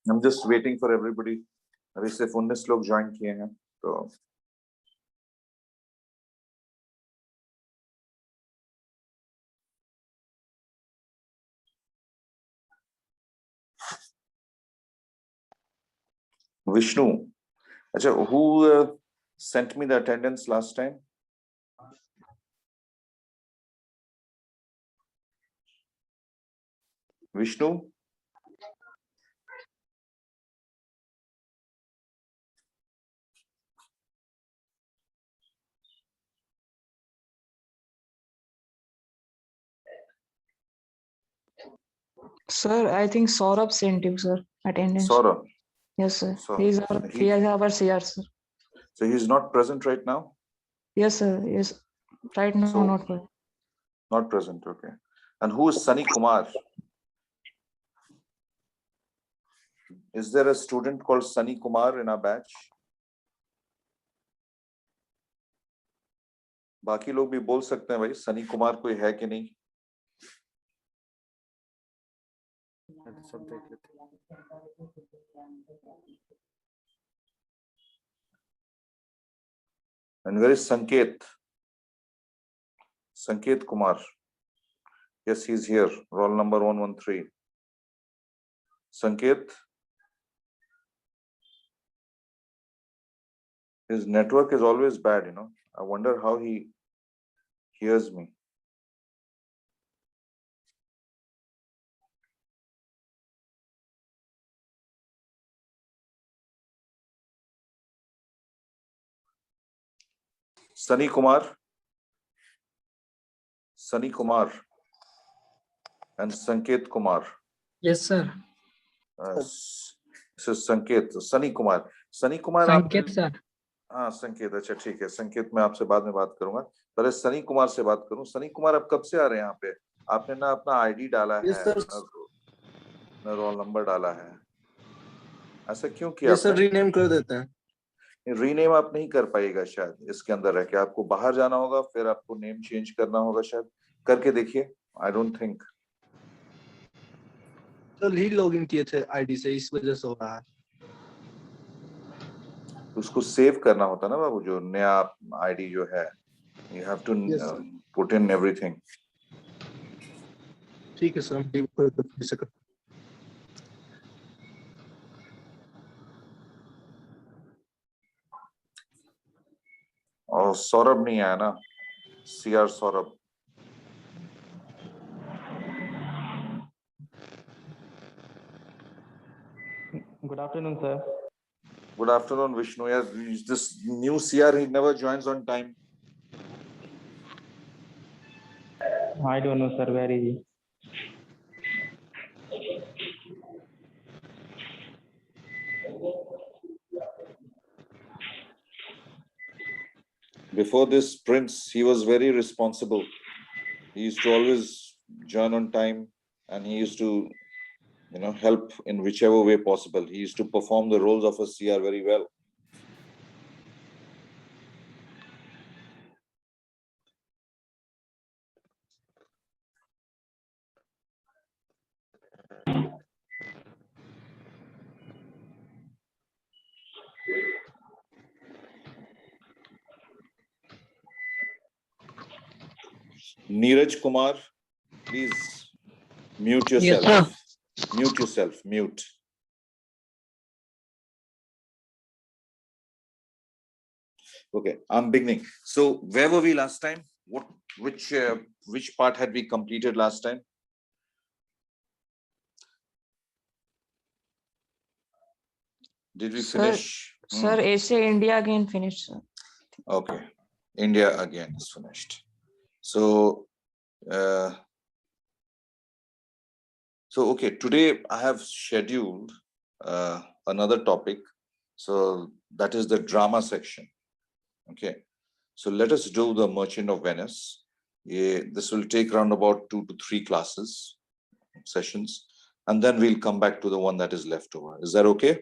I'm just waiting for everybody. अभी सिर्फ 19 लोग ज्वाइन किए हैं तो Vishnu, अच्छा, who sent me the attendance last time? Vishnu? Sir, I think Saurabh sent you, sir, attendance. Saurabh? Yes, sir. So he is our CR, sir. So he's not present right now? Yes, sir. Yes. Right now, So, not present. Not present, okay. And who is Sunny Kumar? Is there a student called Sunny Kumar in our batch? बाकी लोग भी बोल सकते हैं भाई, सनी कुमार कोई है कि नहीं? सब देख लेते हैं। And where is Sanket? Sanket Kumar. Yes, he's here. Roll number 113. Sanket. His network is always bad, you know. I wonder how he hears me. Sunny Kumar. Sunny Kumar. And Sanket Kumar. Yes, sir. This is Sanket. Sunny Kumar. Sunny Kumar. संकेत sir. हाँ संकेत, अच्छा ठीक है संकेत, मैं आपसे बाद में बात करूंगा, पहले सनी कुमार से बात करूं। सनी कुमार आप कब से आ रहे हैं यहाँ पे? आपने ना अपना आईडी डाला है, ना रोल नंबर डाला है, ऐसा क्यों किया? सर रीनेम कर देते हैं। रीनेम आप नहीं कर पाएगा शायद, इसके अंदर रह के आपको बाहर जाना होगा, फिर आपको नेम चेंज करना होगा, शायद करके देखिए। I don't think sir he login किए थे आईडी से, इस वजह से हो रहा है। उसको सेव करना होता ना बाबू, जो नया आईडी जो है, you have to put in everything. ठीक है सर, हम लीव कर सकते। और सौरभ नहीं आया ना, CR Saurabh. Good afternoon, sir. Good afternoon, Vishnu. Yes, this new CR, he never joins on time. I don't know, sir. Where is he? Before this, Prince, he was very responsible. He used to always join on time, and he used to, you know, help in whichever way possible. He used to perform the roles of a CR very well. Neeraj Kumar, please mute yourself. Yes, sir. Mute yourself. Mute. Okay, I'm beginning. So where were we last time? Which part had we completed last time? Did we finish? Sir, AC India again finished, sir. Okay, India again is finished. So, okay, today I have scheduled another topic. So that is the drama section. Okay, so let us do the Merchant of Venice. This will take around about 2 to 3 classes, sessions, and then we'll come back to the one that is left over. Is that okay?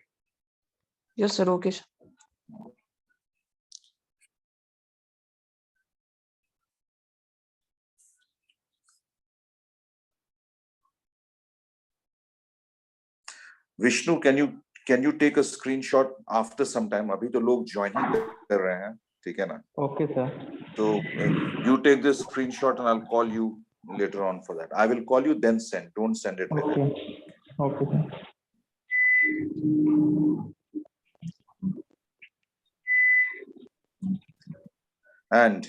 Yes, sir. Okay, sir. Vishnu, can you take a screenshot after some time? अभी तो लोग join ही कर रहे हैं, ठीक है ना? Okay, sir. So you take this screenshot and I'll call you later on for that. I will call you then send. Don't send it later. Okay. Okay, sir. And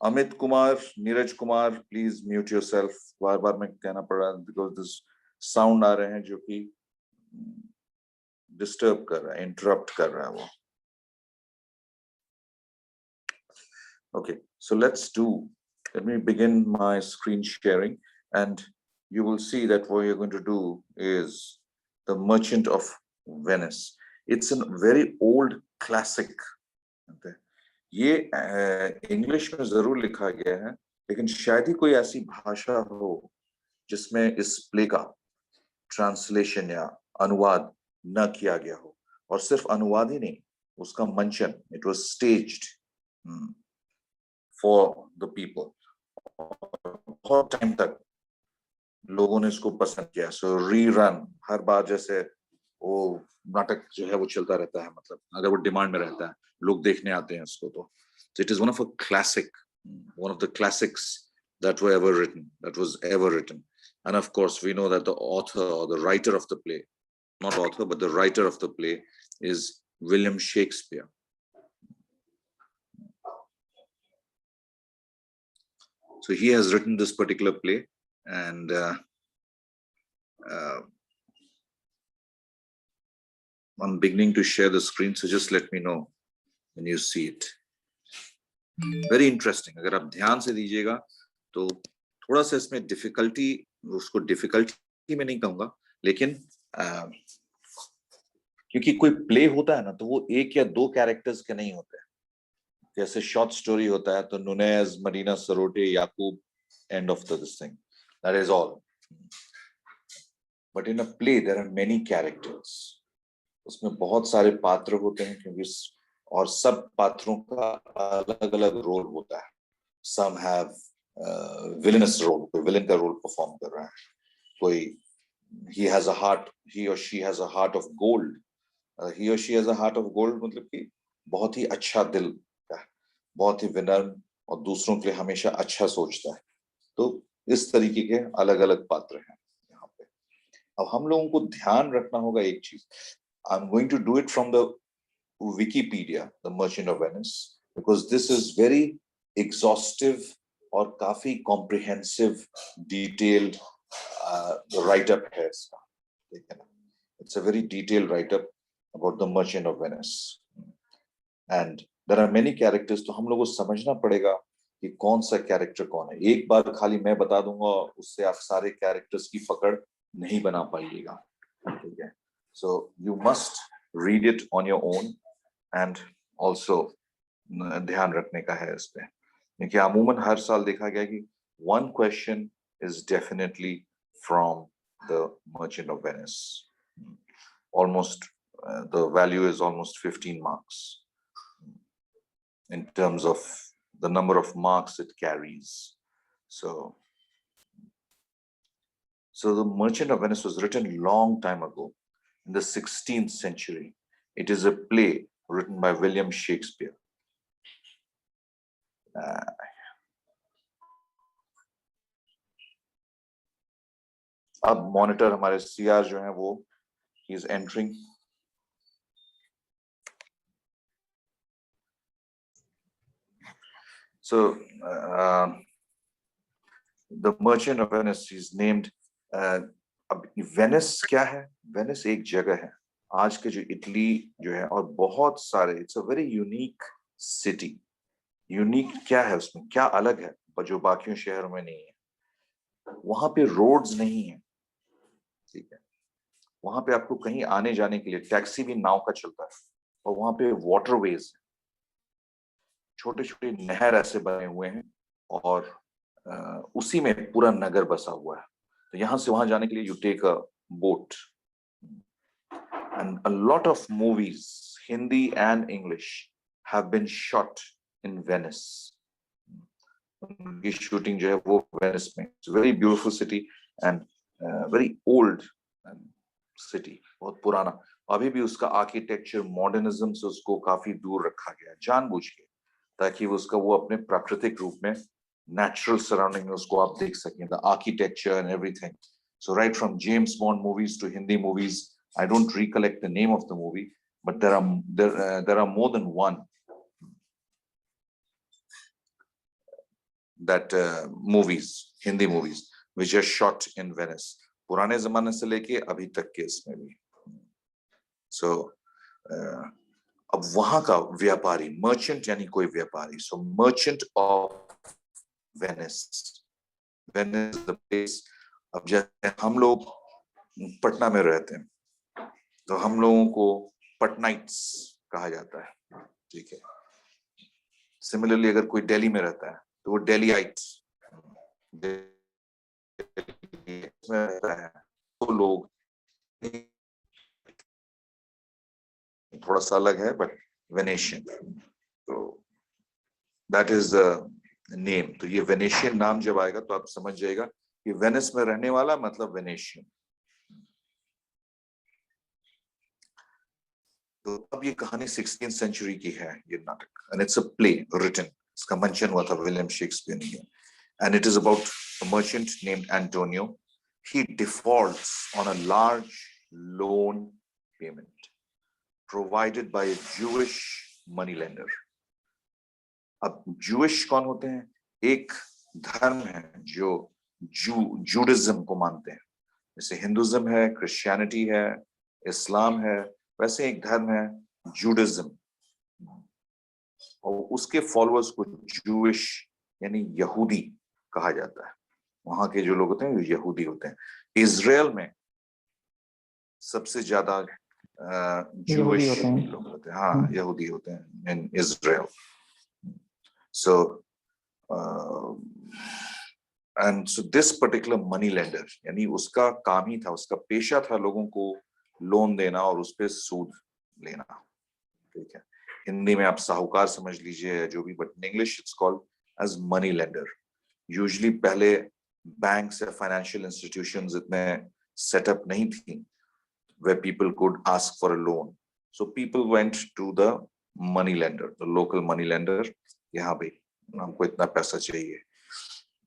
Amit Kumar, Neeraj Kumar, please mute yourself. बार-बार मैं कहना पड़ रहा है because this sound आ रहे हैं जो कि disturb कर रहा है, interrupt कर रहा है वो. Okay, so let me begin my screen sharing, and you will see that what you're going to do is the Merchant of Venice. It's a very old classic. Okay. ये English में जरूर लिखा गया है, लेकिन शायद ही कोई ऐसी भाषा हो जिसमें इस प्ले का ट्रांसलेशन या अनुवाद न किया गया हो. और सिर्फ अनुवाद ही नहीं, उसका मंचन, it was staged for the people. बहुत टाइम तक लोगों ने इसको पसंद किया. सो रीरन हर बार जैसे वो नाटक जो है वो चलता रहता है, मतलब अगर वो डिमांड में रहता है, लोग देखने आते हैं इसको. तो it is one of the classics that was ever written. And of course we know that the author or the writer of the play, not author but the writer of the play, is William Shakespeare. So he has written this particular play, and I'm beginning to share the screen, so just let me know when you see it. Very interesting. अगर आप ध्यान से दीजिएगा तो थोड़ा सा इसमें difficulty, उसको डिफिकल्टी में नहीं कहूंगा, लेकिन क्योंकि कोई प्ले होता है ना तो वो एक या दो कैरेक्टर्स के नहीं होते. जैसे शॉर्ट स्टोरी होता है तो नुनेज, मरीना सरोटे, याकूब, and of this thing, that is all. But in a play there are many characters. उसमें बहुत सारे पात्र होते हैं, क्योंकि और सब पात्रों का अलग अलग रोल होता है. सम हैव विलेनस रोल, कोई विलेन का रोल परफॉर्म कर रहा है, कोई he or she has a heart of gold. He or she has a heart of gold मतलब कि बहुत ही अच्छा दिल का है, बहुत ही विनम्र और दूसरों के लिए हमेशा अच्छा सोचता है. तो इस तरीके के अलग अलग पात्र हैं यहाँ पे. अब हम लोगों को ध्यान रखना होगा एक चीज. I'm going to do it from the Wikipedia, the Merchant of Venice, because this is very exhaustive और काफी comprehensive, detailed write-up है इसका. It's a very detailed write-up about the Merchant of Venice, and there are many characters. तो हम लोगों को समझना पड़ेगा कि कौन सा कैरेक्टर कौन है. एक बार खाली मैं बता दूंगा, उससे आप सारे कैरेक्टर्स की पकड़ नहीं बना पाइएगा. ठीक है. So you must read it on your own, and also ध्यान रखने का है इस पे, क्योंकि अमूमन हर साल देखा गया कि one question is definitely from the Merchant of Venice. Almost the value is almost 15 marks in terms of the number of marks it carries. So the Merchant of Venice was written a long time ago, in the 16th century. It is a play written by William Shakespeare. अब monitor हमारे CR जो है वो he is entering. So the Merchant of Venice is named. अब Venice क्या है? Venice एक जगह है, आज के जो इटली जो है, और बहुत सारे, it's a very unique city. Unique क्या है उसमें, क्या अलग है जो बाकियों शहरों में नहीं है? वहां पे रोड्स नहीं है. ठीक है. वहां पे आपको कहीं आने जाने के लिए टैक्सी भी नाव का चलता है. और वहां पे वाटरवेज, छोटे छोटे नहर ऐसे बने हुए हैं और उसी में पूरा नगर बसा हुआ है। तो यहाँ से वहां जाने के लिए you take a boat and a lot of movies Hindi and English have been shot in Venice. उनकी शूटिंग जो है वो वेनिस में, it's very beautiful city and very old city, बहुत पुराना। अभी भी उसका आर्किटेक्चर मॉडर्निज्म से उसको काफी दूर रखा गया है जानबूझ के, ताकि वो अपने प्राकृतिक रूप में नेचुरल सराउंडिंग में उसको आप देख सकें, the architecture and everything. So right from James Bond movies to Hindi movies, I don't recollect the name of the movie, but there are more than one that movies, Hindi movies, which are shot in Venice, पुराने जमाने से लेके अभी तक के इसमें भी। So अब वहां का व्यापारी, मर्चेंट यानी कोई व्यापारी, so merchant of Venice, Venice the place. अब जैसे हम लोग पटना में रहते हैं तो हम लोगों को पटनाइट्स कहा जाता है, ठीक है। सिमिलरली अगर कोई दिल्ली में रहता है तो वो दिल्लीइट में रहता है, तो लोग थोड़ा सा अलग है, बट वेनेशियन, तो दैट इज द नेम। तो ये वेनेशियन नाम जब आएगा तो आप समझ जाएगा कि वेनिस में रहने वाला मतलब वेनेशियन। तो अब ये कहानी 16th सेंचुरी की है, ये नाटक, and it's a play written, इसका मंचन हुआ था विलियम शेक्सपियर ने, and it is about a merchant named Antonio. He defaults on a large loan payment provided by a Jewish money lender. अब Jewish कौन होते हैं? एक धर्म है जो जूडिज्म को मानते हैं, जैसे हिंदुज्म है, क्रिश्चियनिटी है, इस्लाम है, वैसे एक धर्म है जूडिज्म, और उसके फॉलोअर्स को जूइश यानी यहूदी कहा जाता है। वहां के जो लोग होते हैं यहूदी होते हैं। इजराइल में सबसे ज्यादा यहूदी होते हैं। लोग होते हैं, हाँ यहूदी होते हैं इन Israel. So and so this particular money lender, यानी उसका काम ही था, उसका पेशा था लोगों को लोन देना और उस पर सूद लेना, ठीक है। हिंदी में आप साहूकार समझ लीजिए जो भी, but in English it's called as money lender. Usually पहले बैंक्स या फाइनेंशियल इंस्टीट्यूशंस इतने सेटअप नहीं थी where people could ask for a loan. So people went to the money lender, the local money lender. यहाँ भाई हमको इतना पैसा चाहिए,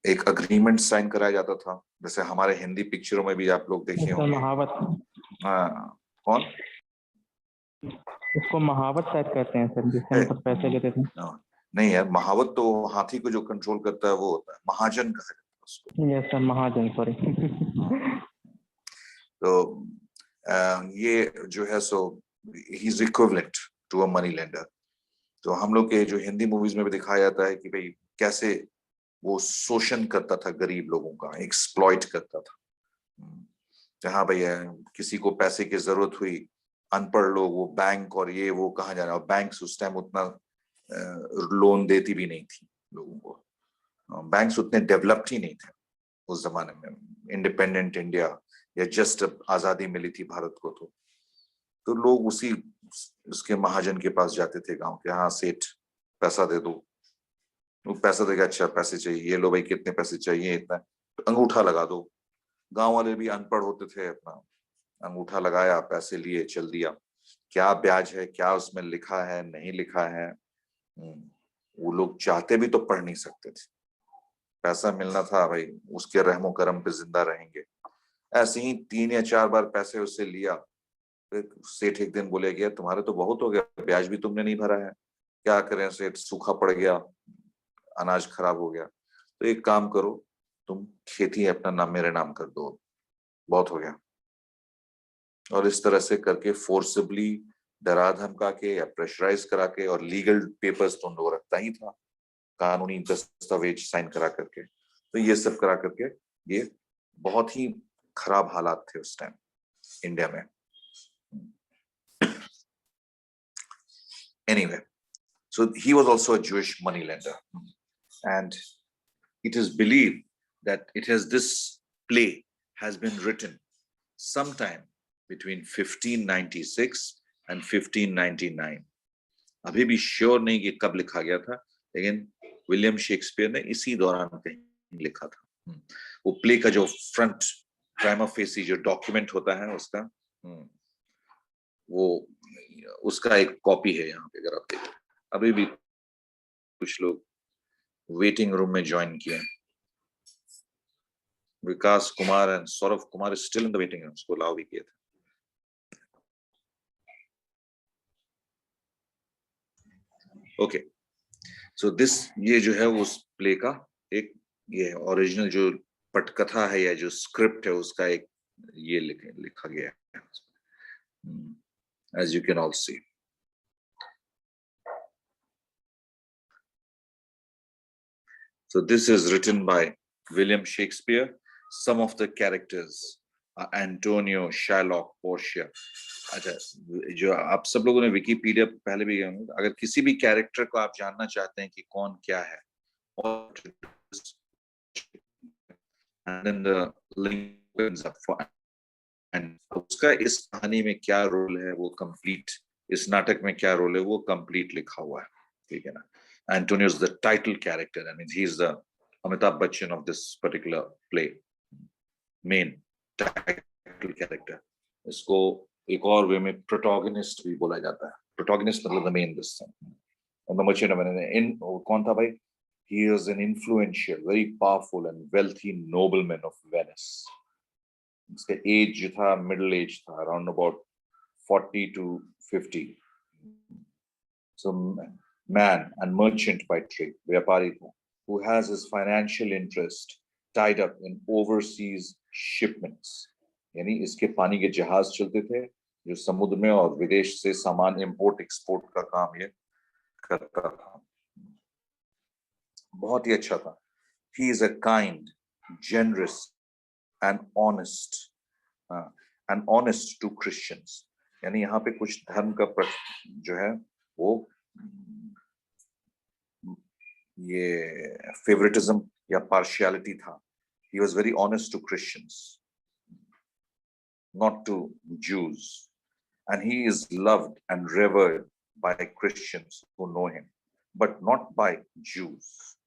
एक अग्रीमेंट साइन कराया जाता था, जैसे हमारे हिंदी पिक्चरों में भी आप लोग देखे होंगे। महावत, हाँ, कौन? इसको महावत शायद कहते हैं सर, जिससे मतलब पैसे लेते थे। नहीं यार, महावत तो हाथी को जो कंट्रोल करता है वो होता है, महाजन कहा जाता है उसको। Yes sir, mahajan, sorry. तो ये जो है सो he is equivalent to a money lender. तो हम लोग के जो हिंदी मूवीज में भी दिखाया जाता है कि भाई कैसे वो शोषण करता था गरीब लोगों का, एक्सप्लॉइट करता था। जहां भैया किसी को पैसे की जरूरत हुई, अनपढ़ लोग, वो बैंक और ये वो कहाँ जाना, और बैंक्स उस टाइम उतना लोन देती भी नहीं थी लोगों को। बैंक्स उतने डेवलप्ड ही नहीं थे उस जमाने में, इंडिपेंडेंट इंडिया या जस्ट आजादी मिली थी भारत को। तो लोग उसी उसके महाजन के पास जाते थे गांव के, हाँ सेठ पैसा दे दो, वो पैसा देगा, अच्छा पैसे चाहिए, ये लो भाई कितने पैसे चाहिए, इतना, तो अंगूठा लगा दो। गांव वाले भी अनपढ़ होते थे, अपना अंगूठा लगाया, पैसे लिए, चल दिया। क्या ब्याज है, क्या उसमें लिखा है, नहीं लिखा है, वो लोग चाहते भी तो पढ़ नहीं सकते थे। पैसा मिलना था भाई, उसके रहमो करम पे जिंदा रहेंगे। ऐसे ही 3 या 4 बार पैसे उससे लिया, फिर सेठ एक दिन बोले गया तुम्हारे तो बहुत हो गया, ब्याज भी तुमने नहीं भरा है। क्या करें सेठ, सूखा पड़ गया, अनाज खराब हो गया, तो एक काम करो, तुम खेती अपना नाम मेरे नाम कर दो, बहुत हो गया। और इस तरह से करके फोर्सिबली डरा धमका के या प्रेशराइज करा के, और लीगल पेपर्स तो उन लोगों रखता ही था, कानूनी दस्तावेज साइन करा करके, तो ये सब करा करके, ये बहुत ही खराब हालात थे उस टाइम इंडिया में। Anyway, so he was also a Jewish moneylender, and it is believed that this play has been written sometime between 1596 and 1599. अभी भी श्योर नहीं कि कब लिखा गया था, लेकिन विलियम शेक्सपियर ने इसी दौरान कहीं लिखा था। वो प्ले का जो फ्रंट प्राइमा फेसी जो डॉक्यूमेंट होता है उसका, वो उसका एक कॉपी है यहाँ पे, अगर आप देखें। अभी भी कुछ लोग वेटिंग रूम में ज्वाइन किए। Vikas Kumar and Saurabh Kumar is still in the waiting room, उसको अलाउ भी किया था। ओके, सो दिस, ये जो है उस प्ले का एक ये ओरिजिनल जो पटकथा है या जो स्क्रिप्ट है उसका एक ये लिखा गया है, as you can all see. So this is written by William Shakespeare. Some of the characters are Antonio, Shylock, Portia. अच्छा, जो आप सब लोगों ने विकिपीडिया पहले भी, अगर किसी भी कैरेक्टर को आप जानना चाहते हैं कि कौन क्या है, and then the link opens up for, and उसका इस कहानी में क्या रोल है वो कंप्लीट, इस नाटक में क्या रोल है वो कंप्लीट लिखा हुआ है, ठीक है ना। Antonio is the title character. I mean, he is the Amitabh Bachchan of this particular play, main title character. इसको एक और वे में प्रोटोगनिस्ट भी बोला जाता है। प्रोटोगनिस्ट मतलब the main this the merchant of Venice. इन कौन था भाई? He is an influential, very powerful and wealthy nobleman of Venice. इसका एज जो था मिडिल एज था, around about 40 to 50. So man and merchant by trade, व्यापारी था, who has his financial interest tied up in overseas shipments. यानी इसके पानी के जहाज चलते थे जो समुद्र में और विदेश से सामान इंपोर्ट एक्सपोर्ट का काम ये करता था। बहुत ही अच्छा था। He is a kind, generous and honest to Christians. यानी यहाँ पे कुछ धर्म का जो है वो ये फेवरेटिज्म या पार्शियलिटी था। He was very honest to Christians, not to Jews, and he is loved and revered by Christians who know him, but not by Jews.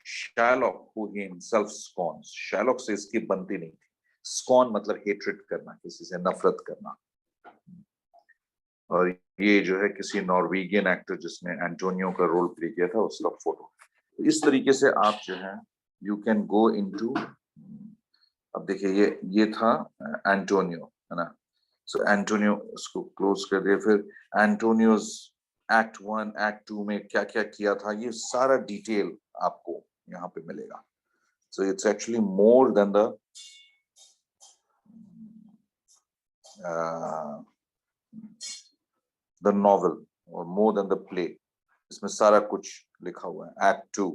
Shylock, who he himself scorns, Shylock से इसकी बनती नहीं थी। Scorn मतलब hatred करना, किसी से नफरत करना। और ये जो है किसी नॉर्वेगियन एक्टर जिसने एंटोनियो का रोल प्ले किया था उसका फोटो। इस तरीके से आप जो है यू कैन गो इनटू, अब देखिए ये था एंटोनियो, है ना। सो एंटोनियो उसको क्लोज कर दिया। फिर एंटोनियोज एक्ट 1 एक्ट 2 में क्या क्या किया था ये सारा डिटेल आपको यहाँ पे मिलेगा। So it's actually more than the novel और मोर देन द प्ले। इसमें सारा कुछ लिखा हुआ है। Act 2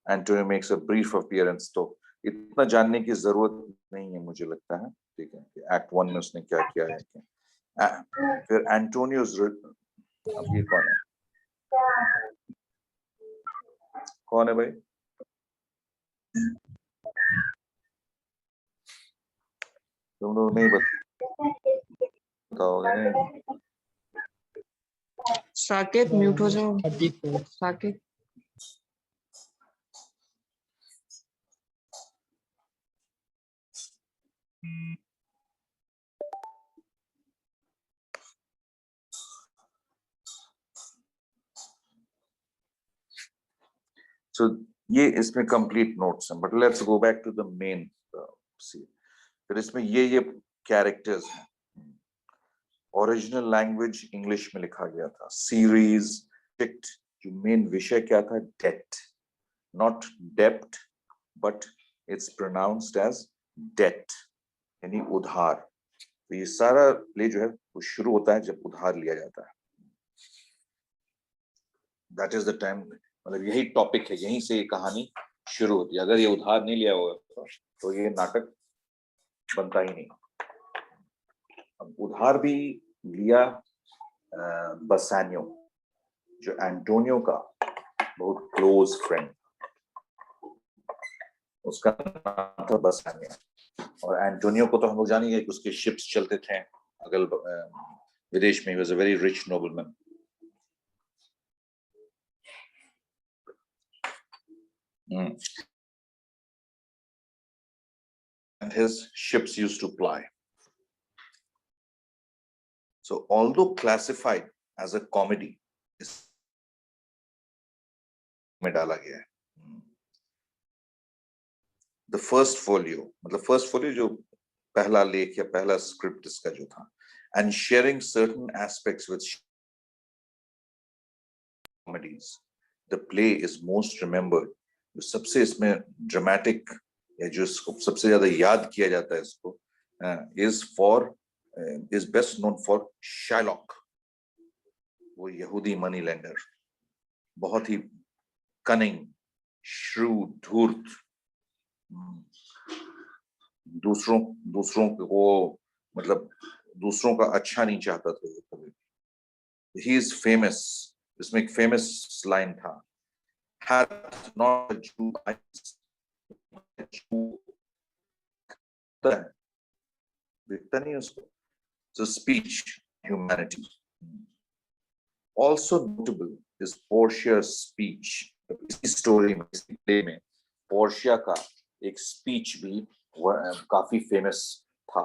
Antonio makes a brief appearance, तो इतना जानने की जरूरत नहीं है मुझे लगता है, ठीक है, कि एक्ट 1 में उसने क्या किया है क्या। फिर एंटोनियोज, अब ये कौन है भाई? तुम लोग नहीं बताओगे? साकेत म्यूट हो जाओ। साकेत So ये इसमें कंप्लीट नोट्स हैं, but let's go back to the main scene. फिर इसमें ये कैरेक्टर्स हैं। ओरिजिनल लैंग्वेज इंग्लिश में लिखा गया था। सीरीज जो मेन विषय क्या था? डेट, नॉट डेप्ट, but it's pronounced as debt, यानी उधार। तो ये सारा प्ले जो है वो शुरू होता है जब उधार लिया जाता है। दैट इज द टाइम, मतलब यही टॉपिक है, यहीं से ये कहानी शुरू होती है। अगर ये उधार नहीं लिया होगा तो ये नाटक बनता ही नहीं। अब उधार भी लिया बसानियो, जो एंटोनियो का बहुत क्लोज फ्रेंड, उसका नाम था बसानिया। और एंटोनियो को तो हम लोग जानेंगे कि उसके शिप्स चलते थे अगल विदेश में। He was a very rich nobleman. And his ships used to ply. So although classified as a comedy, में डाला गया है। The first folio, मतलब first folio जो पहला लेख या पहला स्क्रिप्ट इसका जो था, and sharing certain aspects with comedies, the play is most remembered. जो सबसे इसमें ड्रामेटिक या जो सबसे ज्यादा याद किया जाता है इसको, is best known for Shylock, वो यहूदी मनी लेंडर, बहुत ही कनिंग, श्रूड, धूर्त, दूसरों को मतलब दूसरों का अच्छा नहीं चाहता था कभी। He is famous, इसमें एक फेमस लाइन था, hath not a Jew eyes, दिखता नहीं उसको। So speech, humanity. Also notable is Portia's speech. इसी स्टोरी में, इसी प्ले में पोर्शिया का एक स्पीच भी काफी फेमस था।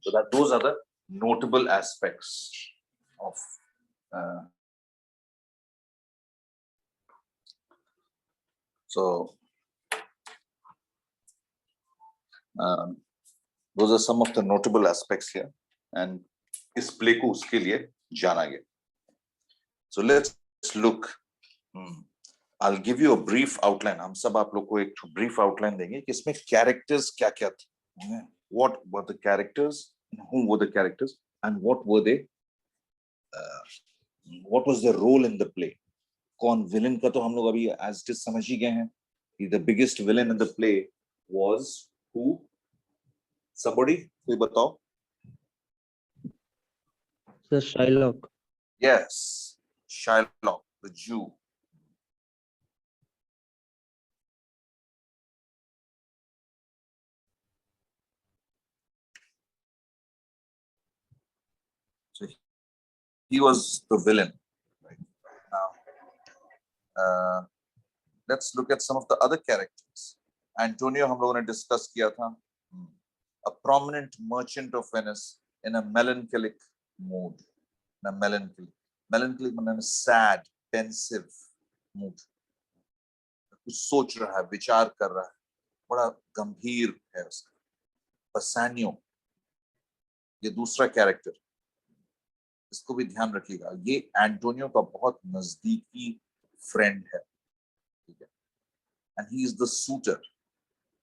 So that those are the notable aspects of those are some of the notable aspects here, and इस प्ले को उसके लिए जाना गया। So let's look. I'll give you a brief outline. हम सब आप लोग को एक brief outline देंगे कि इसमें characters क्या क्या थे, what were the characters, who were the characters, and what were they, what was their role in the play. कौन villain का तो हम लोग अभी as it is समझ ही गए हैं। The biggest villain in the play was who? Somebody, कोई बताओ? Sir, Shylock. Yes, Shylock, the Jew. So he was the villain. Right now, let's look at some of the other characters. Antonio हम लोगों ने discuss किया था. A prominent merchant of Venice in a melancholic mood. In a melancholic मतलब sad, pensive mood. कुछ सोच रहा है, विचार कर रहा है, बड़ा गंभीर है उसका। बसानियो, ये दूसरा कैरेक्टर, इसको भी ध्यान रखिएगा, ये एंटोनियो का बहुत नजदीकी फ्रेंड है, ठीक है, and he is the sweater.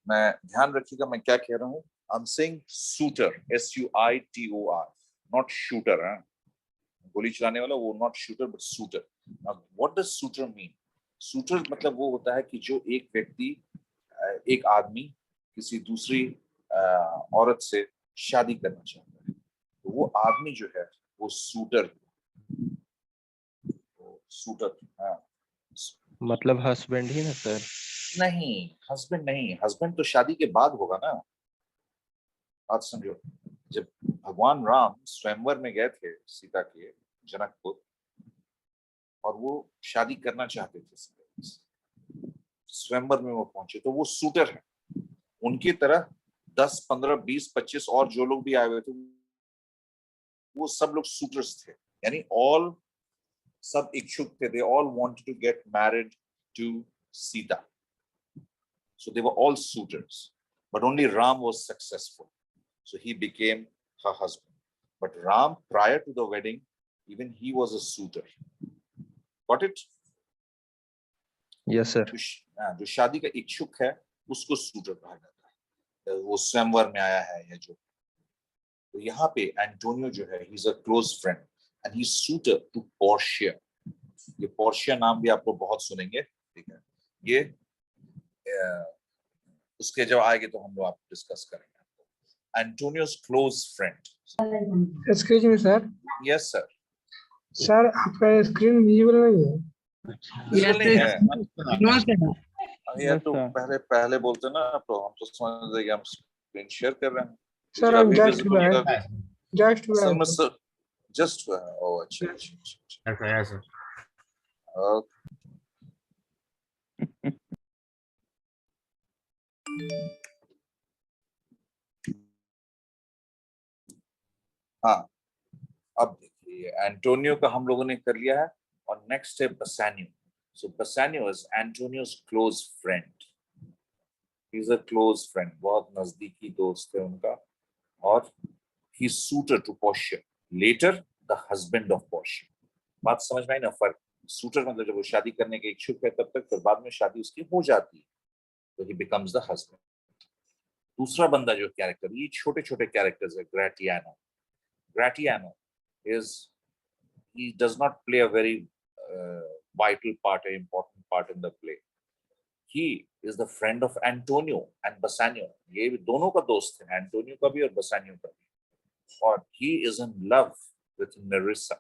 मैं ध्यान रखिएगा मैं क्या कह रहा हूँ, I am saying sweater, SUITOR, not shooter. गोली चलाने वाला वो not shooter but sweater. Now what does sweater mean? Sweater मतलब वो होता है कि जो एक व्यक्ति, एक आदमी किसी दूसरी औरत से शादी करना चाहता है, तो वो आदमी जो है वो सूटर। मतलब हस्बैंड ही ना सर? नहीं, हस्बैंड नहीं, हस्बैंड तो शादी के बाद होगा ना। बात समझो, जब भगवान राम स्वयंवर में गए थे सीता के जनकपुर, और वो शादी करना चाहते थे सीता से, स्वयंवर में वो पहुंचे, तो वो सूटर है। उनकी तरह 10, 15, 20, 25 और जो लोग भी आए हुए थे वो सब लोग सूटर्स थे, यानी ऑल सब इच्छुक थे। They all wanted to get married to Sita, so they were all suitors, but only Ram was successful, so he became her husband. But Ram, prior to the wedding, even he was a suitor. Got it? Yes sir. जो शादी का इच्छुक है उसको sweater कहा जाता है, वो स्वयंवर में आया है या जो। तो यहाँ पे एंटोनियो जो है, he is a close friend and he is suitor to Portia. ये पोर्शिया नाम भी आपको बहुत सुनेंगे, ठीक है, ये उसके जब आएंगे तो हम लोग आप डिस्कस करेंगे। एंटोनियो's close friend. Excuse me, sir. Yes, sir. Sir आपका स्क्रीन विजिबल नहीं है। विजुअल नहीं है ये बस तो सर। पहले बोलते ना, तो हम तो समझ रहे कि हम स्क्रीन शेयर कर रहे हैं। सर मुझे आप अभी जस्ट विजिबल बैक लगा। जस्ट असल में बैक जस्ट हुआ है। ओह अच्छा अच्छा अच्छा। ओके। हाँ, अब देखिए एंटोनियो का हम लोगों ने कर लिया है, और नेक्स्ट है Bassanio. So Bassanio is Antonio's close friend. He is a close friend, बहुत नजदीकी दोस्त है उनका, और he suitor to Portia, later the husband of Portia. बात समझ में आई ना फर्क? सूटर मतलब जब वो शादी करने के इच्छुक है तब तक, फिर बाद में शादी उसकी हो जाती है, तो ही बिकम्स द हस्बैंड। दूसरा बंदा जो कैरेक्टर, ये छोटे छोटे कैरेक्टर्स है, ग्रेटियानो। ग्रेटियानो is he does not play a very vital part, an important part in the play. He is the friend of Antonio and Bassanio. ये भी दोनों का दोस्त है, एंटोनियो का भी और बसानियो का भी। और he is in love with Nerissa.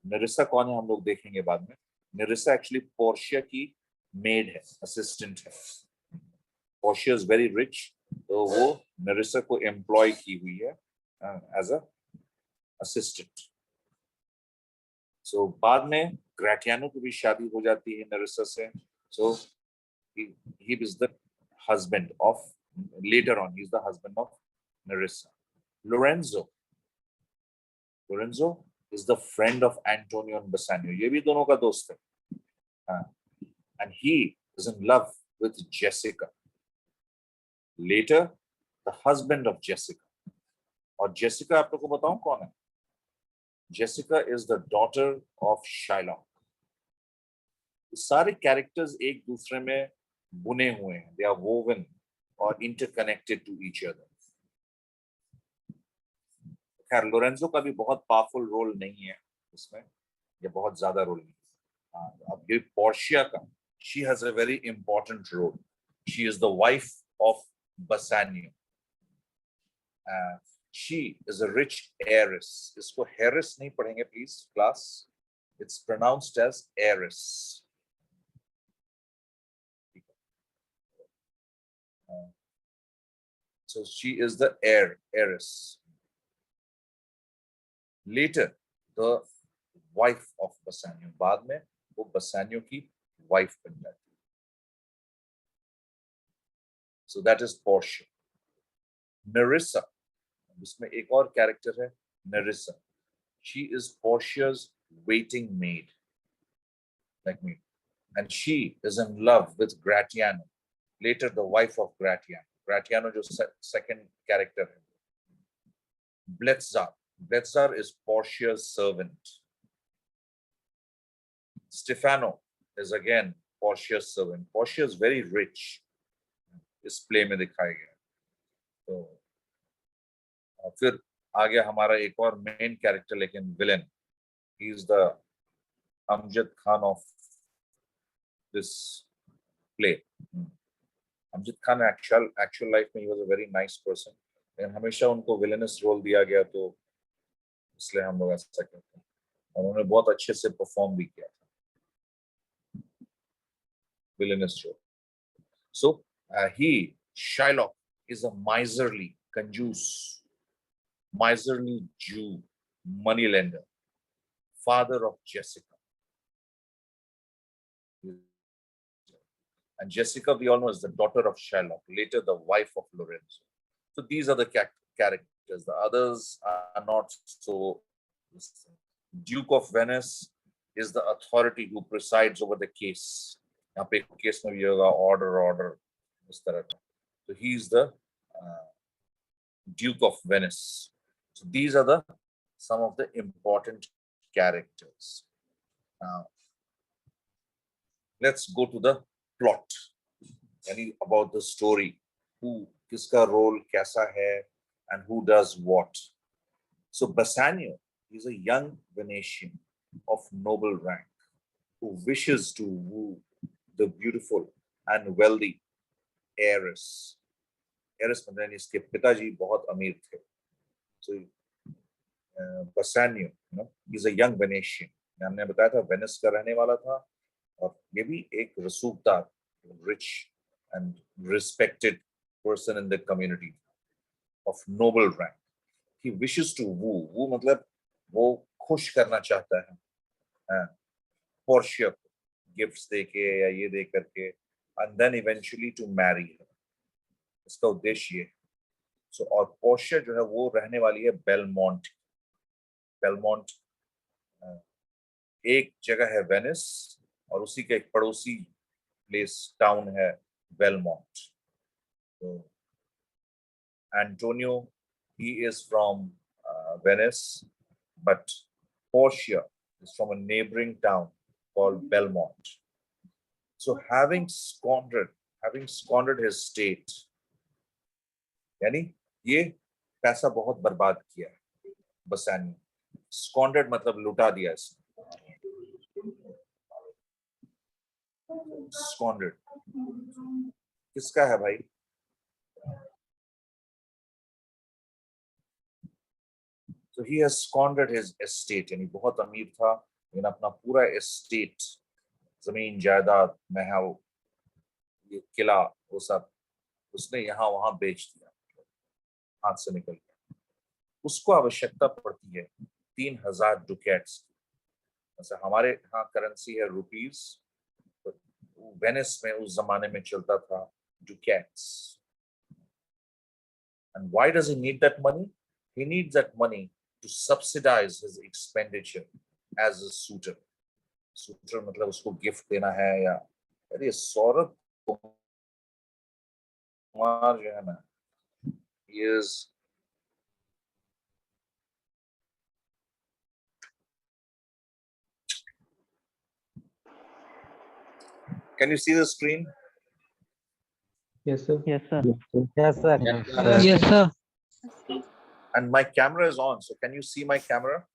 Nerissa कौन है हम लोग देखेंगे बाद में। Nerissa actually पोर्शिया की मेड है, असिस्टेंट है। पोर्शिया is very rich, तो वो Nerissa को एम्प्लॉय की हुई है एज अ असिस्टेंट। सो बाद में ग्रेटियानो की भी शादी हो जाती है नरिसा से। सो he is the husband of, later on he is the husband of Nerissa. Lorenzo is the friend of Antonio and Bassanio, ये भी दोनों का दोस्त है। And he is in love with Jessica, later the husband of Jessica. और Jessica आप लोगों को बताऊं कौन है? Jessica is the daughter of Shylock. सारे कैरेक्टर्स एक दूसरे में बुने हुए हैं, दे आर वोवन और इंटरकनेक्टेड टू ईच अदर। खैर लोरेंजो का भी बहुत पावरफुल रोल नहीं है इसमें, ये बहुत ज्यादा रोल नहीं। अब ये पोर्शिया का, she has a very important role. She is the wife of Bassanio. She is a rich heiress. इसको हेरिस नहीं पढ़ेंगे please class, it's pronounced as heiress. So she is the heiress. Later, the wife of Bassanio. बाद में वो Bassanio की wife बन जाती है। So that is Portia. Nerissa, इसमें एक और कैरेक्टर है Nerissa. She is Portia's waiting maid, like me, and she is in love with Gratiano. Later, the wife of Gratiano. Gratiano जो second character है। Bletzar is Portia's servant. Stefano is again Portia's servant. Portia is very rich. इस play में दिखाया गया। तो फिर आगे हमारा एक और मेन कैरेक्टर, लेकिन villain, he is the Amjad Khan of this play. Amjad Khan actual life में he was a very nice person, लेकिन हमेशा उनको विलेनस रोल दिया गया, तो इसलिए हम लोग ऐसा कहते हैं। और उन्होंने बहुत अच्छे से परफॉर्म भी किया था villainous role. So he Shylock is a miserly Jew moneylender, father of Jessica. And Jessica, we all know, is the daughter of Shylock, later the wife of Lorenzo. So these are the characters. The others are not so. Duke of Venice is the authority who presides over the case. यहाँ पे case में भी होगा order इस तरह का। So he is the Duke of Venice. So these are some of the important characters. Now, let's go to the plot. About the story. Who, kiska role kaisa hai, and who does what. So Bassanio is a young Venetian of noble rank who wishes to woo the beautiful and wealthy heiress. Heiress मतलब इसके पिताजी बहुत अमीर थे. So Bassanio, he's a young Venetian. हमने बताया था Venice का रहने वाला था और ये भी एक रसूखदार, rich and respected person in the community of noble rank. He wishes to woo मतलब वो खुश करना चाहता है Portia gifts देके या ये दे करके, and then eventually to marry her. इसका उद्देश्य ये. So और पोर्शिया जो है वो रहने वाली है बेलमोंट. बेलमोंट एक जगह है वेनिस और उसी के एक पड़ोसी प्लेस टाउन है बेलमोंट. तो Antonio he is from Venice, but Portia is from a neighboring town called Belmont. So having squandered his state, यानी ये पैसा बहुत बर्बाद किया है बसानियो. Squandered मतलब लुटा दिया इसने. Squandered किसका है भाई? So he has squandered his estate. यानी बहुत अमीर था लेकिन अपना पूरा estate, जमीन जायदाद, महल, ये किला, वो सब उसने यहाँ वहां बेच दिया, हाथ से निकल गया. उसको आवश्यकता पड़ती है 3000 डुकेट्स की. जैसे हमारे यहाँ करेंसी है रुपीस, तो वेनिस में उस जमाने में चलता था डुकेट्स. And why does he need that money? He needs that money to subsidize his expenditure as a suitor. Suitor मतलब उसको गिफ्ट देना है या अरे सौरभ कुमार जो है ना, he is Can you see the screen? Yes, sir. Yes, sir. Yes, sir. Yes, sir. And my camera is on, so can you see my camera?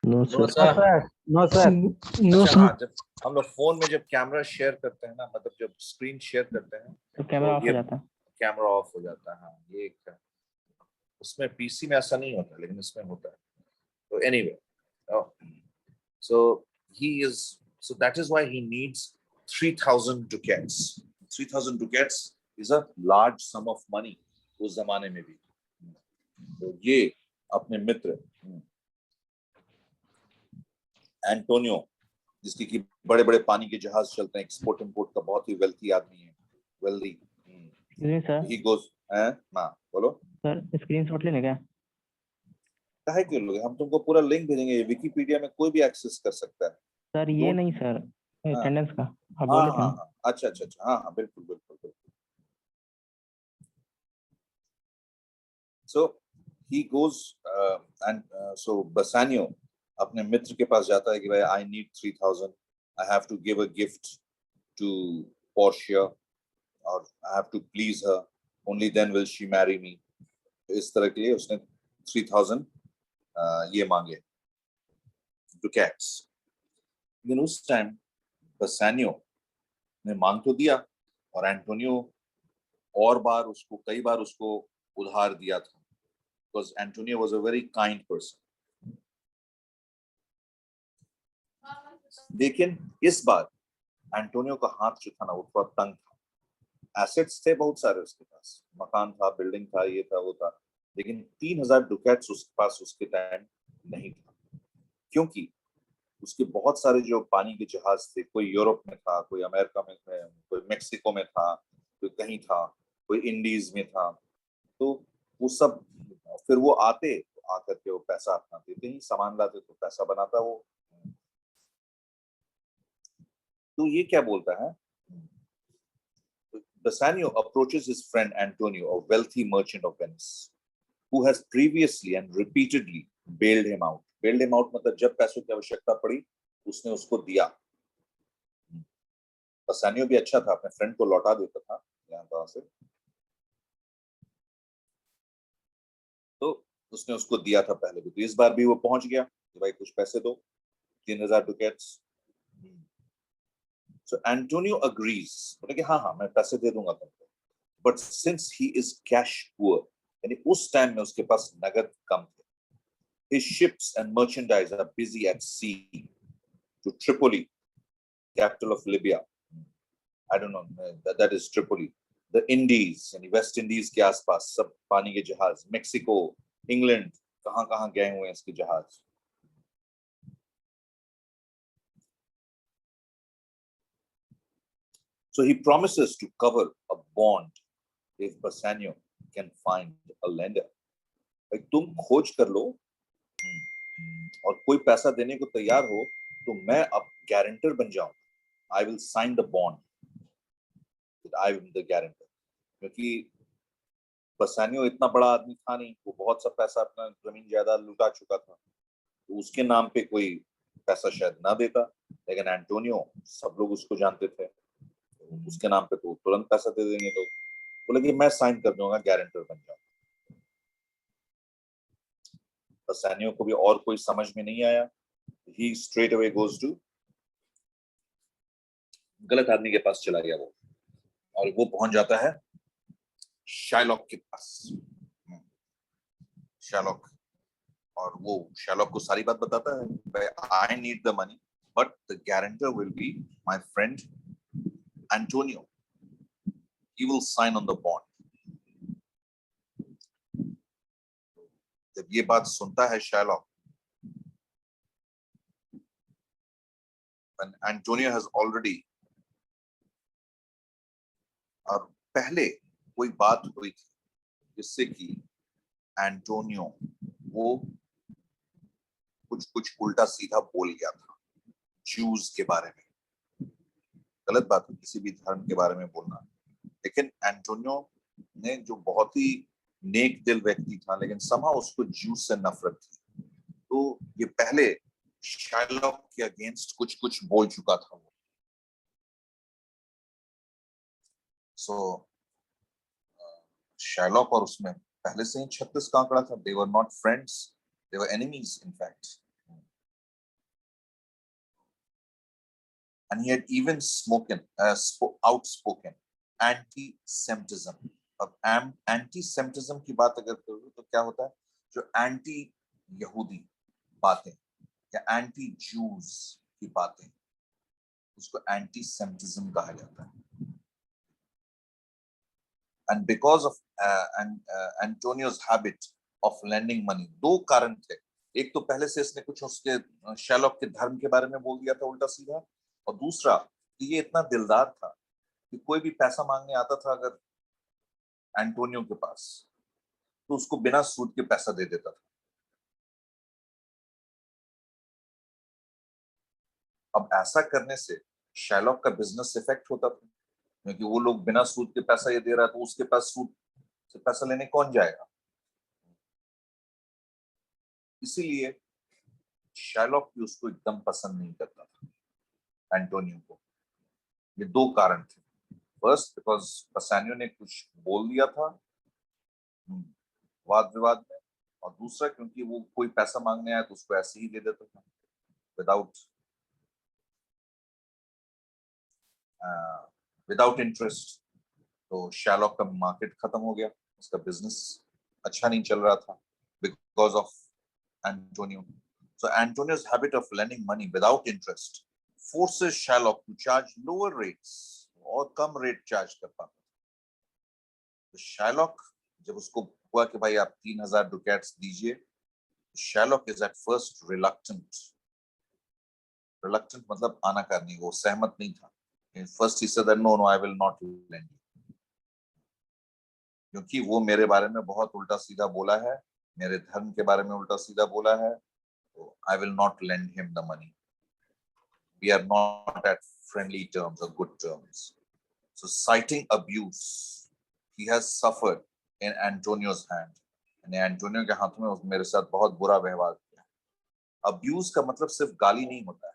No, No, sir. sir. No, sir. No, अच्छा, sir. हाँ, जब हम लोग phone में जब camera share करते हैं ना, मतलब जब स्क्रीन शेयर करते हैं तो कैमरा तो ऑफ हो ये जाता है. कैमरा ऑफ हो जाता है. हाँ, ये एक है. उसमें पीसी में ऐसा नहीं होता लेकिन इसमें होता है. तो anyway, so that is why he needs 3000 ducats. 3000 ducats is a large sum of money उस जमाने में भी. तो ये अपने मित्र एंटोनियो, जिसकी कि बड़े बड़े पानी के जहाज चलते हैं, एक्सपोर्ट इंपोर्ट का बहुत ही वेल्थी आदमी है, वेल्दी. सर ही गोस ना बोलो सर स्क्रीनशॉट लेने क्या? काहे क्यों लोगे, हम तुमको पूरा लिंक भेजेंगे, विकिपीडिया में कोई भी एक्सेस कर सकता है. सर ये नहीं सर, अटेंडेंस का आप हाँ बोले थे हाँ ना. हाँ, अच्छा अच्छा अच्छा, हाँ हाँ, बिल्कुल बिल्कुल बिल्कुल. So he goes and so Bassanio अपने मित्र के पास जाता है कि भाई I need 3000, I have to give a gift to Portia or I have to please her, only then will she marry me. इस तरह के लिए उसने 3000 ये मांगे ducats. लेकिन उस टाइम बसानियो ने मांग तो दिया और एंटोनियो कई बार उसको उधार दिया था, because Antonio was a very kind person. लेकिन इस बार एंटोनियो का हाथ जो था ना, वो थोड़ा तंग था. एसेट्स थे बहुत सारे उसके पास, मकान था, बिल्डिंग था, ये था वो था, लेकिन 3000 डुकेट्स उसके पास उसके टाइम नहीं था, क्योंकि उसके बहुत सारे जो पानी के जहाज थे, कोई यूरोप में था, कोई अमेरिका में था, कोई मेक्सिको में था, कोई कहीं था, कोई इंडीज में था. तो वो सब फिर वो आते तो आकर के वो पैसा अपना देते ही, सामान लाते तो पैसा बनाता वो. तो ये क्या बोलता है? Bassanio approaches his friend Antonio, a wealthy merchant of Venice, who has previously and repeatedly bailed him out. Bailed him out मतलब जब पैसों की आवश्यकता पड़ी उसने उसको दिया. Bassanio भी अच्छा था, अपने फ्रेंड को लौटा देता था यहाँ से. तो उसने उसको दिया था पहले भी, तो इस बार भी वो पहुंच गया कि भाई कुछ पैसे दो, 3000 डुकेट्स. So Antonio agrees, बोले कि हाँ हाँ मैं पैसे दे दूंगा तुमको, but since he is cash poor, यानी उस टाइम में उसके पास नगद कम थे. His ships and merchandise are busy at sea to Tripoli, capital of Libya. I don't know, that is Tripoli. The Indies, यानी वेस्ट इंडीज के आसपास सब पानी के जहाज, मेक्सिको, इंग्लैंड, कहां गए हुए हैं इसके जहाज. So he promises to cover a bond if Bassanio can find a lender. भाई तुम खोज कर लो और कोई पैसा देने को तैयार हो तो मैं अब गारंटर बन जाऊं. I will sign the bond that I am the guarantor. क्योंकि बसानियो इतना बड़ा आदमी था नहीं, वो बहुत सा पैसा अपना जमीन जायदाद लुटा चुका था, तो उसके नाम पे कोई पैसा शायद ना देता. लेकिन एंटोनियो, सब लोग उसको जानते थे, उसके नाम पे तो तुरंत पैसा दे देंगे लोग. बोले कि मैं साइन कर दूंगा, गारंटर बन जाऊंगा. बसानियो को भी और कोई समझ में नहीं आया. ही स्ट्रेट अवे गोज टू, गलत आदमी के पास चला गया वो, और वो पहुंच जाता है शाइलॉक के पास. शाइलॉक, और वो शाइलॉक को सारी बात बताता है. I need the money but the guarantor will be my friend Antonio. He will sign on the bond. जब ये बात सुनता है Shylock, and Antonio has already, और पहले कोई बात हुई थी जिससे कि एंटोनियो वो कुछ उल्टा सीधा बोल गया था ज्यूज के बारे में. गलत बात है किसी भी धर्म के बारे में बोलना, लेकिन एंटोनियो ने, जो बहुत ही नेक दिल व्यक्ति था, लेकिन somehow उसको ज्यूज से नफरत थी, तो ये पहले शाइलॉक के अगेंस्ट कुछ बोल चुका था वो. सो शाइलॉक और उसमें पहले से ही 36 का आंकड़ा था. They were not friends, they were enemies in fact. And he had even outspoken anti-Semitism. अब anti-Semitism की बात अगर करूँ तो क्या होता है, जो एंटी यहूदी बातें या एंटी जूस की बातें, उसको एंटी-Semitism कहा जाता है. And because of Antonio's habit of lending money, दो कारण थे. एक तो पहले से इसने कुछ उसके शाइलॉक के धर्म के बारे में बोल दिया था उल्टा सीधा, और दूसरा कि ये इतना दिलदार था कि कोई भी पैसा मांगने आता था अगर एंटोनियो के पास, तो उसको बिना सूद के पैसा दे देता था. अब ऐसा करने से शाइलॉक का बिजनेस इफेक्ट होता था, क्योंकि वो लोग बिना सूद के पैसा ये दे रहा है, तो उसके पास सूद से पैसा लेने कौन जाएगा. इसीलिए शाइलॉक भी उसको एकदम पसंद नहीं करता था एंटोनियो को. ये दो कारण थे. फर्स्ट, बिकॉज बसानियो ने कुछ बोल दिया था वाद विवाद में, और दूसरा क्योंकि वो कोई पैसा मांगने आया तो उसको ऐसे ही दे देता था विदाउट इंटरेस्ट. तो शाइलॉक का मार्केट खत्म हो गया, उसका बिजनेस अच्छा नहीं चल रहा था because of Antonio. So Antonio's habit of lending money without interest forces Shylock to charge lower rates, और कम रेट चार्ज कर पाता. तो Shylock, जब उसको हुआ कि भाई आप 3000 ducats दीजिए, Shylock is at first reluctant मतलब आनाकानी, वो सहमत नहीं था. First he said that no, I will not lend you, क्योंकि वो मेरे बारे में बहुत उल्टा सीधा बोला है, मेरे धर्म के बारे में उल्टा सीधा बोला है, तो I will not lend him the money. We are not at friendly terms or good terms. So citing abuse, he has suffered in Antonio's hand. यानी एंटोनियो के हाथों में मेरे साथ बहुत बुरा व्यवहार किया. अब्यूज का मतलब सिर्फ गाली नहीं होता है.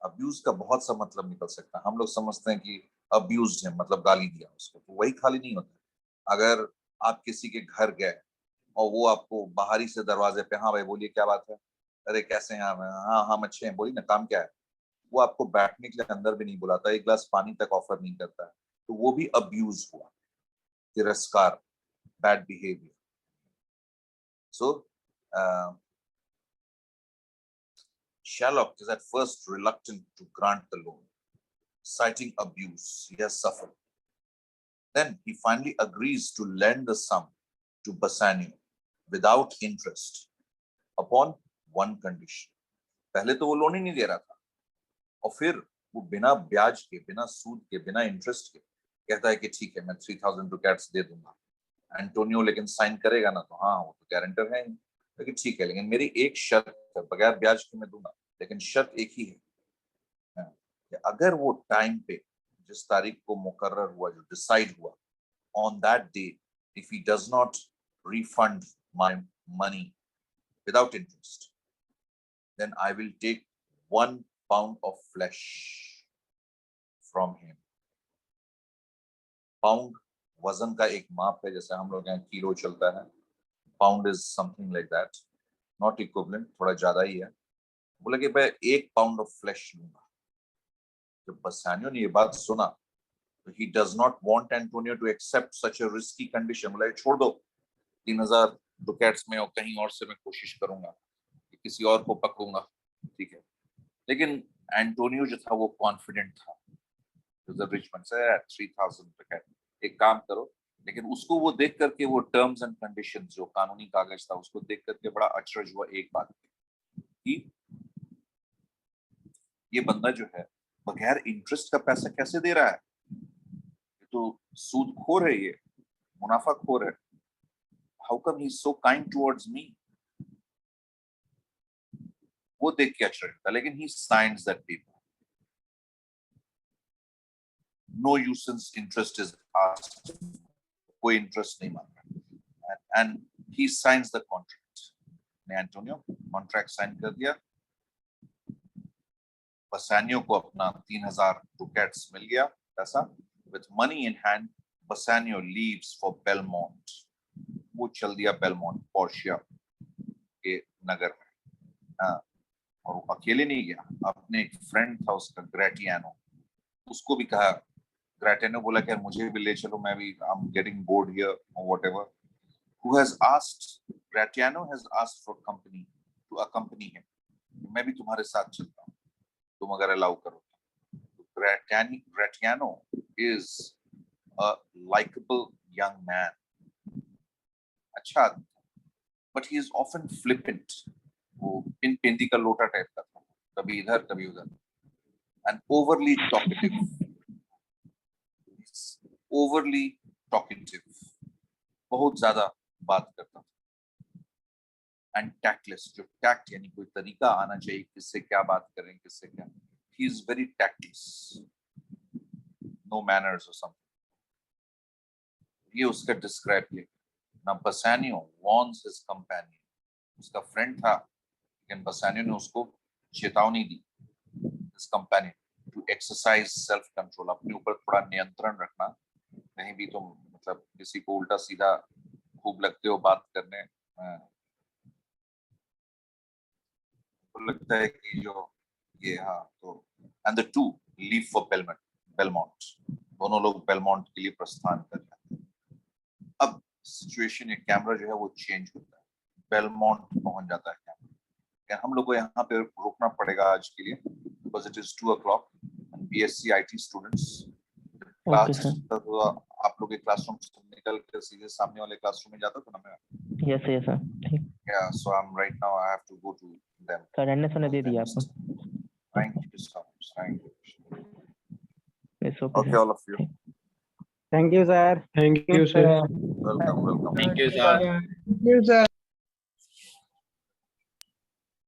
अब्यूज का बहुत सा मतलब निकल सकता है. हम लोग समझते हैं कि अब्यूज्ड है मतलब गाली दिया उसको, तो वही खाली नहीं होता. अगर आप किसी के घर गए और वो आपको बाहरी से दरवाजे पे, हाँ भाई बोलिए क्या बात है, अरे कैसे हैं आप, हाँ हम अच्छे हैं, बोलिए ना काम क्या है, वो आपको बैठने के लिए अंदर भी नहीं बुलाता, एक गिलास पानी तक ऑफर नहीं करता है, तो वो भी अब्यूज हुआ, तिरस्कार. bad behavior. So Shylock is at first reluctant to grant the loan, citing abuse he has suffered. Then he finally agrees to lend the sum to Bassanio without interest upon one condition. पहले तो वो loan ही नहीं दे रहा था और फिर वो बिना ब्याज के, बिना सूद के, बिना इंटरेस्ट के कहता है कि ठीक है मैं 3000 ducats दे दूंगा. एंटोनियो लेकिन साइन करेगा ना, तो हाँ वो तो गारंटर है, लेकिन ठीक है, लेकिन मेरी एक शर्त है, बगैर ब्याज के मैं दूंगा, लेकिन शर्त एक ही है कि अगर वो टाइम पे जिस तारीख को मुकर्रर हुआ, जो डिसाइड हुआ, on that day if he does not refund my money without interest, then I will take 1 pound of flesh from him. Pound वजन का एक माप है, जैसे हम लोग यहाँ किलो चलता है. Pound is something like that, not equivalent, थोड़ा ज्यादा ही है. बोला कि मैं 1 pound of flesh लूंगा. जब बसानियो ने ये बात सुना, तो he does not want Antonio to accept such a risky condition. बोला छोड़ दो, 3000 ducats में और कहीं और से मैं कोशिश करूंगा, किसी और को पकड़ूंगा, ठीक है. लेकिन एंटोनियो जो था वो कॉन्फिडेंट था. The rich man said 3000 ducats, एक काम करो. लेकिन उसको वो देख करके, वो टर्म्स एंड कंडीशंस जो कानूनी कागज था, उसको देख करके बड़ा अचरज हुआ एक बात कि ये बंदा जो है बगैर इंटरेस्ट का पैसा कैसे दे रहा है, तो सूदखोर है, ये मुनाफाखोर है. How come he is so kind towards me. वो देख के अचरज था. लेकिन he signs that paper. No usance interest is asked. कोई इंटरेस्ट नहीं मांग रहा. And he signs the contract. ने एंटोनियो कॉन्ट्रैक्ट साइन कर दिया. बसानियो को अपना 3000 ducats मिल गया पैसा. With money in hand, Bassanio leaves for Belmont. वो चल दिया बेलमोंट, पोर्शिया के नगर में. और वो अकेले नहीं गया, अपने एक फ्रेंड था उसका, ग्रेटियानो, उसको भी कहा. ग्रेटियानो बोला कि मुझे भी ले चलो, मैं भी I am getting bored here और whatever. Who has asked? Gratiano has asked for company to accompany him. मैं भी तुम्हारे साथ चलता हूँ, तुम अगर अलाउ करो. Gratiano is a likable young man. अच्छा, but he is often flippant. वो इन पेंदी का लोटा टाइप का था, कभी इधर कभी उधर. And overly talkative. Overly talkative. बहुत ज्यादा बात करता था. And tactless. जो tact यानी कोई तरीका आना चाहिए, किससे क्या बात करें, किससे क्या. He is very tactless. No manners or something. ये उसका डिस्क्राइब किया. Now Bassanio warns his companion. उसका फ्रेंड था, लेकिन Bassanio ने उसको चेतावनी दी. His companion to exercise self control. अपने ऊपर थोड़ा नियंत्रण रखना. कहीं भी तुम मतलब किसी को उल्टा सीधा खूब लगते हो बात करने, तो लगता है कि जो ये, हाँ, तो and the two leave for Belmont. दोनों लोग बेलमोंट के लिए प्रस्थान कर जाते हैं. अब सिचुएशन, ये कैमरा जो है वो चेंज होता है. बेलमोंट पहुंच जाता है कैमरा. हम लोग को यहाँ पे रुकना पड़ेगा आज के लिए, because it is 2 o'clock. BSc IT students class, आप लोग के क्लासरूम से निकल कर सीधे सामने वाले क्लासरूम में जाता था ना मैं. यस यस सर, ठीक. Yeah, so I'm right now I have to go to them. Sir attendance ने दे दिया आपको. Thank you so much. Thank you. It's okay, Okay, sir. all of you. Thank you, sir. Thank you, sir. Welcome. Thank you, sir. Thank you, sir.